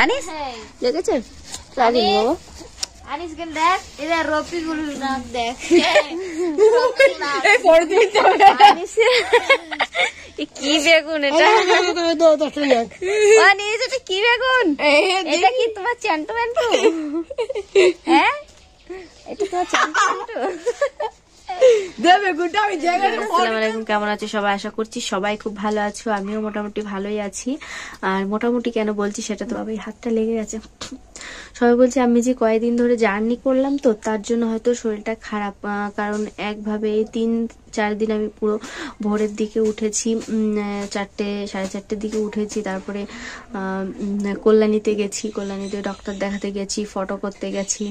আনিস দেখেছো আনিস বাবা আনিস গেল দেখ এরা রফিকুল নাম দেখ আনিস কি বেগুন এটা আনিস এটা কি বেগুন এটা কি তোমার চ্যান্টু ম্যান্টু হ্যাঁ এটা তোমার চ্যান্টু ম্যান্টু আসসালামু আলাইকুম, কেমন আছো সবাই? আশা করছি সবাই খুব ভালো আছো। আমিও মোটামুটি ভালোই আছি। আর মোটামুটি কেন বলছি সেটা তো বাবা হাতটা লেগে গেছে। সবাই বলছে আমি যে কয়েকদিন ধরে জার্নি করলাম তো তার জন্য হয়তো শরীরটা খারাপ, কারণ একভাবে 3-4 দিন আমি পুরো ভোরের দিকে উঠেছি, 4-4:30 দিকে উঠেছি। তারপরে কল্যাণীতে গেছি, কল্যাণীতে ডক্টর দেখাতে গেছি, ফটো করতে গেছি,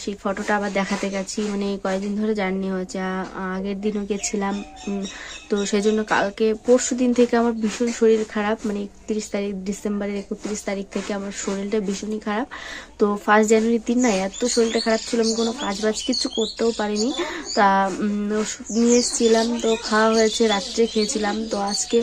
সেই ফটোটা আবার দেখাতে গেছি। মানে কয়েকদিন ধরে জার্নি হয়েছে। আগের দিনও গেছিলাম, তো সেই জন্য কালকে পরশু দিন থেকে আমার ভীষণ শরীর খারাপ। মানে 31 তারিখ ডিসেম্বরের 31 তারিখ থেকে আমার শরীরটা ভীষণই খারাপ। তো 1 জানুয়ারির দিন না এত শরীরটা খারাপ ছিল, আমি কোনো কাজ বাজ কিছু করতেও পারিনি। তা ওষুধ নিয়ে এসেছিলাম, তো খাওয়া হয়েছে, রাত্রে খেয়েছিলাম। তো আজকে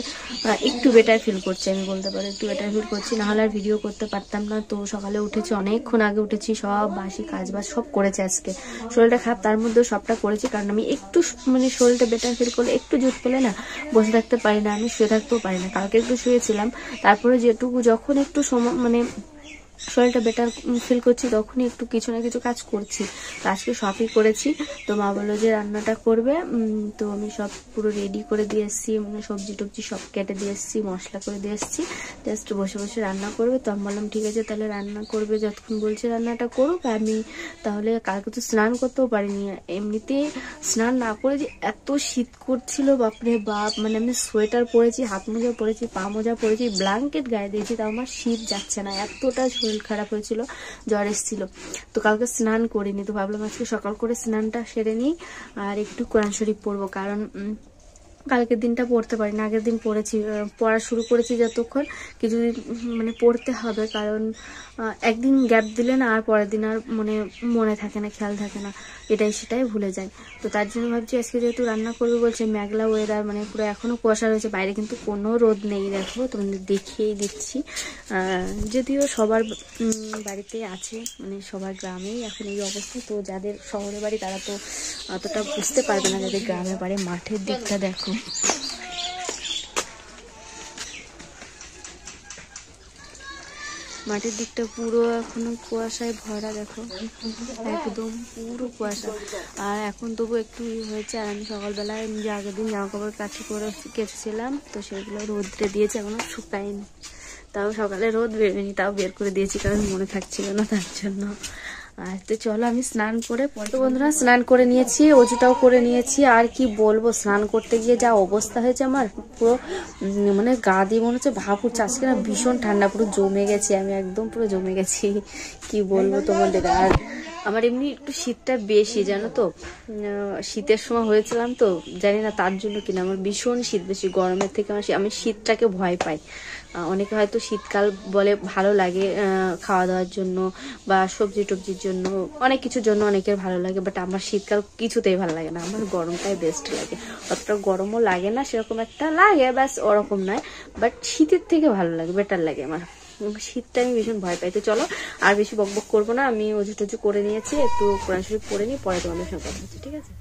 একটু বেটার ফিল করছি, আমি বলতে পারি একটু বেটার ফিল করছি, নাহলে আর ভিডিও করতে পারতাম না। তো সকালে উঠেছি, অনেকক্ষণ আগে উঠেছি, সব বাসি কাজ বাজ সব করেছি। আজকে শরীরটা খারাপ তার মধ্যেও সবটা করেছি, কারণ আমি একটু মানে শরীরটা বেটার ফিল করলে একটু জুত পেলে না বসে থাকতে পারি না, আমি শুয়ে থাকতেও পারি না। কালকে একটু শুয়েছিলাম, তারপরে যেটুকু যখন একটু সময় মানে শরীরটা বেটার ফিল করছি তখনই একটু কিছু না কিছু কাজ করছি। তো আজকে সবই করেছি। তো মা বললো যে রান্নাটা করবে, তো আমি সব পুরো রেডি করে দিয়ে এসেছি, মানে সবজি টবজি সব কেটে দিয়ে এসেছি, মশলা করে দিয়ে এসেছি, জাস্ট বসে বসে রান্না করবে। তো আমি বললাম ঠিক আছে তাহলে রান্না করবে, যতক্ষণ বলছে রান্নাটা করুক। আমি তাহলে কালকে তো স্নান করতেও পারিনি, এমনিতে স্নান না করে যে এত শীত করছিল বাপরে বাপ। মানে আমি সোয়েটার পরেছি, হাত মোজা পরেছি, পা মোজা পরেছি, ব্ল্যাঙ্কেট গায়ে দিয়েছি, তাও আমার শীত যাচ্ছে না, এতটা শরীর খারাপ হয়েছিল, জ্বর এসেছিল। তো কালকে স্নান করিনি, তো ভাবলাম আজকে সকাল করে স্নানটা সেরে নিই আর একটু কোরআন শরীফ পড়বো, কারণ কালকের দিনটা পড়তে পারি না, আগের দিন পড়েছি, পড়া শুরু করেছি যতক্ষণ কিছুদিন মানে পড়তে হবে, কারণ একদিন গ্যাপ দিলে না আর পরের দিন আর মনে থাকে না, খেয়াল থাকে না, সেটাই ভুলে যায়। তো তার জন্য ভাবছি আজকে যেহেতু রান্না করবে বলছে, মেঘলা ওয়েদার, মানে পুরো এখনো কুয়াশা রয়েছে বাইরে, কিন্তু কোনো রোদ নেই। দেখো তোমাদের দেখিয়েই দিচ্ছি, যদিও সবার বাড়িতে আছে, মানে সবার গ্রামেই এখন এই অবস্থা। তো যাদের শহরে বাড়ি তারা তো অতটা বুঝতে পারবে না, যাদের গ্রামে বাড়ি। মাঠের দিকটা দেখো, মাঠের দিকটা পুরো এখনো কুয়াশায় ভরা, দেখো একদম পুরো কুয়াশা। আর এখন তবু একটু হয়েছে। আর আমি সকালবেলায় যে আগের দিন জামা কাপড় কাচি করে কেচেছিলাম, তো সেগুলো রোদ্রে দিয়েছি, এখনো শুকায়নি। তাও সকালে রোদ বেরোয়নি, তাও বের করে দিয়েছি, কারণ মনে থাকছিল না তার জন্য। আর তো চলো আমি স্নান করে, তো বন্ধুরা স্নান করে নিয়েছি, অজুটাও করে নিয়েছি। আর কি বলবো, স্নান করতে গিয়ে যা অবস্থা হয়েছে আমার, পুরো মানে গা দিয়ে মনে হচ্ছে ভাপ উঠছে। আজকে না ভীষণ ঠান্ডা, পুরো জমে গেছি আমি, একদম পুরো জমে গেছি, কি বলবো তোমাদের। আর আমার এমনি একটু শীতটা বেশি জানো তো, শীতের সময় হয়েছিলাম তো জানি না তার জন্য কিনা আমার ভীষণ শীত বেশি, গরমের থেকে আমি শীতটাকে ভয় পাই। অনেকে হয়তো শীতকাল বলে ভালো লাগে খাওয়া দাওয়ার জন্য বা সবজি টবজির জন্য, অনেক কিছুর জন্য অনেকের ভালো লাগে, বাট আমার শীতকাল কিছুতেই ভালো লাগে না, আমার গরমটাই বেস্ট লাগে। অতটা গরমও লাগে না, সেরকম একটা লাগে, ব্যাস ওরকম নয়, বাট শীতের থেকে ভালো লাগে, বেটার লাগে আমার। শীতটা আমি ভীষণ ভয় পাই। তো চলো আর বেশি বকবক করবো না, আমি অজু টজু করে নিয়েছি, একটু কোরআন শরীফ পড়ে নিই, পরে তোমাদের সঙ্গে কথা হচ্ছে, ঠিক আছে?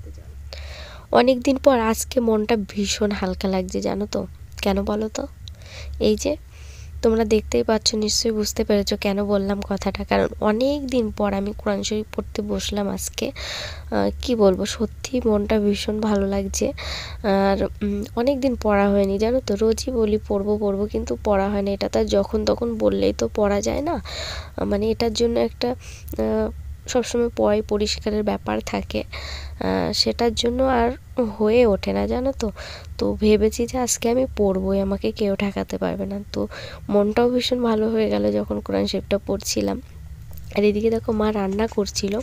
অনেকদিন পর আজকে মনটা ভীষণ হালকা লাগছে জানো তো, কেন বলো তো? এই যে তোমরা দেখতেই পাচ্ছ, নিশ্চয়ই বুঝতে পেরেছো কেন বললাম কথাটা, কারণ অনেক দিন পর আমি কোরআন শরীফ পড়তে বসলাম আজকে। কি বলবো, সত্যি মনটা ভীষণ ভালো লাগছে। আর অনেক দিন পড়া হয়নি জানো তো, রোজই বলি পড়বো পড়বো, কিন্তু পড়া হয় না। এটা তার যখন তখন বললেই তো পড়া যায় না, মানে এটার জন্য একটা সবসময় পরিষ্কারের ব্যাপার থাকে, সেটার জন্য আর হয়ে ওঠে না জানো তো। তো ভেবেছি যে আজকে আমি পড়বোই, আমাকে কেউ ঠেকাতে পারবে না। তো মনটাও ভীষণ ভালো হয়ে গেল যখন কোরআন শরীফটা পড়ছিলাম। আর এদিকে দেখো মা রান্না করছিল,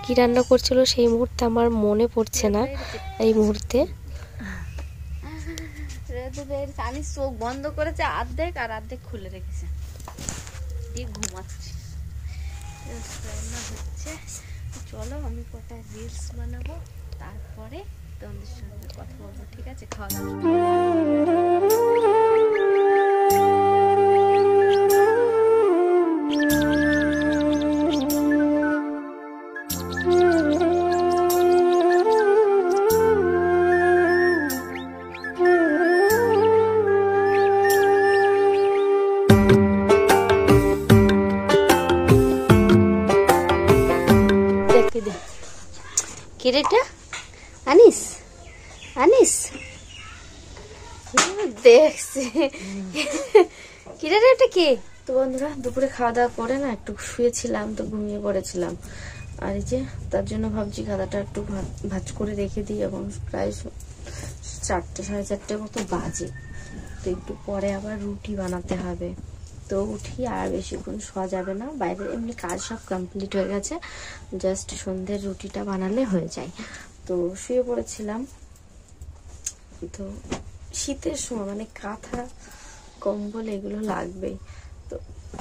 কি রান্না করছিল সেই মুহূর্তে আমার মনে পড়ছে না এই মুহূর্তে। আমি চোখ বন্ধ করেছে অর্ধেক, আর অর্ধেক খুলে রেখেছে, দিয়ে ঘুমাচ্ছি। রান্না হচ্ছে, চলো আমি কটা রিলস বানাবো, তারপরে তোমাদের সঙ্গে কথা বলবো, ঠিক আছে? খাওয়া দাওয়া কিরেটা আনিস আনিস দেখছে কিরেটা এটা কে? তো বন্ধুরা দুপুরে খাওয়া দাওয়া করে না একটু শুয়েছিলাম, তো ঘুমিয়ে পড়েছিলাম। আর এই যে তার জন্য ভাবছি খাদাটা একটু ভাজ করে রেখে দিই। এখন প্রায় 4টে 4:30 মতো বাজে, তো একটু পরে আবার রুটি বানাতে হবে। তো উঠি, আর বেশিক্ষণ শোয়া যাবে না, বাইরে এমনি কাজ সব কমপ্লিট হয়ে গেছে, জাস্ট সন্ধ্যের রুটিটা বানালে হয়ে যায়। তো শুয়ে পড়েছিলাম। তো শীতের সময় মানে কাঁথা কম্বল এগুলো লাগবেই, তো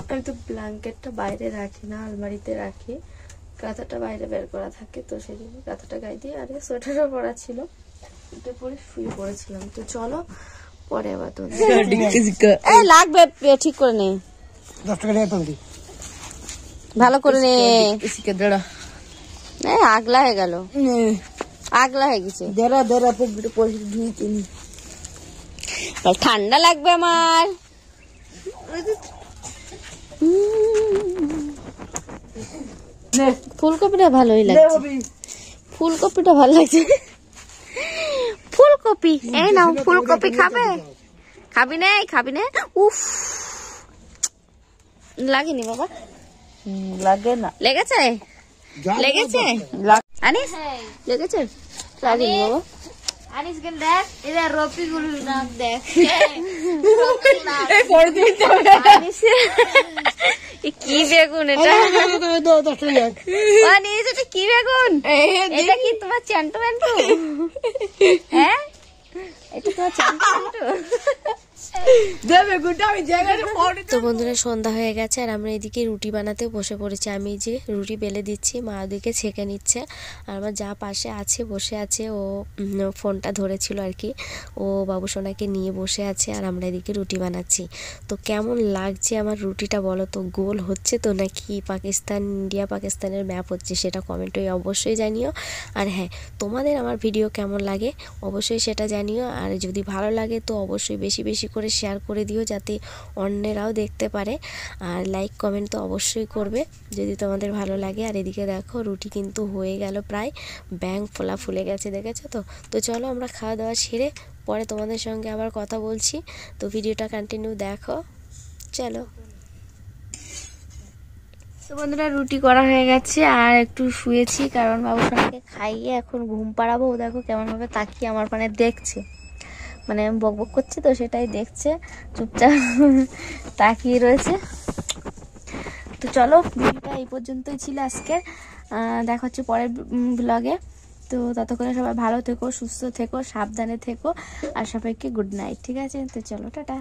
আমি তো ব্ল্যাঙ্কেটটা বাইরে রাখি না, আলমারিতে রাখি, কাঁথাটা বাইরে বের করা থাকে, তো সেদিকে কাঁথাটা গায়ে দিয়ে আর সোয়েটারও পরা ছিল, এটা পরে শুয়ে পড়েছিলাম। তো চলো পরে আবার তো লাগবে, ঠিক করে নে, 10 টাকা নিয়ে তুলদি ভালো করে নে, আগলা হয়ে গেল, আগলা হয়ে গেছে, ঠান্ডা লাগবে আমার। ফুলকপিটা ভালোই লাগছে, ফুলকপিটা ভালো লাগছে। ফুলকপি এই নাও, ফুলকপি খাবে? খাবি না? খাবি না? উফ, লাগেনি বাবা? লাগে না। লেগেছে? লেগেছে? আনিস লেগেছে? লাগেনি বাবা। আনিস কেন দেখ, এবার রপি গুলো নাক দেখ। কি বেগুন এটা? আনিস এটা কি বেগুন? এটা কি তোমার চ্যান্টু ম্যান্টু? হ্যাঁ এটা তোমার চ্যান্টু ম্যান্টু? তো বন্ধুরা সন্ধ্যা হয়ে গেছে, আর আমরা এদিকে রুটি বানাতে বসে পড়েছি। আমি যে রুটি বেলে দিচ্ছি, মা ওদিকে ছেঁকে নিচ্ছে, আর আমার যা পাশে আছে বসে আছে, ও ফোনটা ধরেছিল আর কি, ও বাবু সোনাকে নিয়ে বসে আছে, আর আমরা এদিকে রুটি বানাচ্ছি। তো কেমন লাগছে আমার রুটিটা বলো তো? গোল হচ্ছে তো নাকি পাকিস্তান, ইন্ডিয়া পাকিস্তানের ম্যাপ হচ্ছে, সেটা কমেন্টে অবশ্যই জানিও। আর হ্যাঁ, তোমাদের আমার ভিডিও কেমন লাগে অবশ্যই সেটা জানিও, আর যদি ভালো লাগে তো অবশ্যই বেশি বেশি করে শেয়ার করে দিও, যাতে অন্যরাও দেখতে পারে, আর লাইক কমেন্ট তো অবশ্যই করবে যদি তোমাদের ভালো লাগে। আর এদিকে দেখো রুটি কিন্তু হয়ে গেল, প্রায় ব্যাং ফোলা ফুলে গেছে, দেখেছো তো? তো চলো আমরা খাওয়া দাওয়া সেরে পরে তোমাদের সঙ্গে আবার কথা বলছি, তো ভিডিওটা কন্টিনিউ দেখো, চলো। তো বন্ধুরা রুটি করা হয়ে গেছে, আর একটু শুয়েছি, কারণ বাবু সোনাকে খাইয়ে এখন ঘুম পাড়াবো। ও দেখো কেমন ভাবে তাকিয়ে আমার পানে দেখছে, মানে আমি বকবক করছি তো সেটাই দেখছে, চুপচাপ তাকিয়ে রয়েছে। তো চলো ভিডিওটা এই পর্যন্তই ছিল আজকে, দেখা হচ্ছে পরের ব্লগে। তো ততক্ষণে সবাই ভালো থেকো, সুস্থ থেকো, সাবধানে থেকো, আর সবাইকে গুড নাইট, ঠিক আছে? তো চলো টাটা।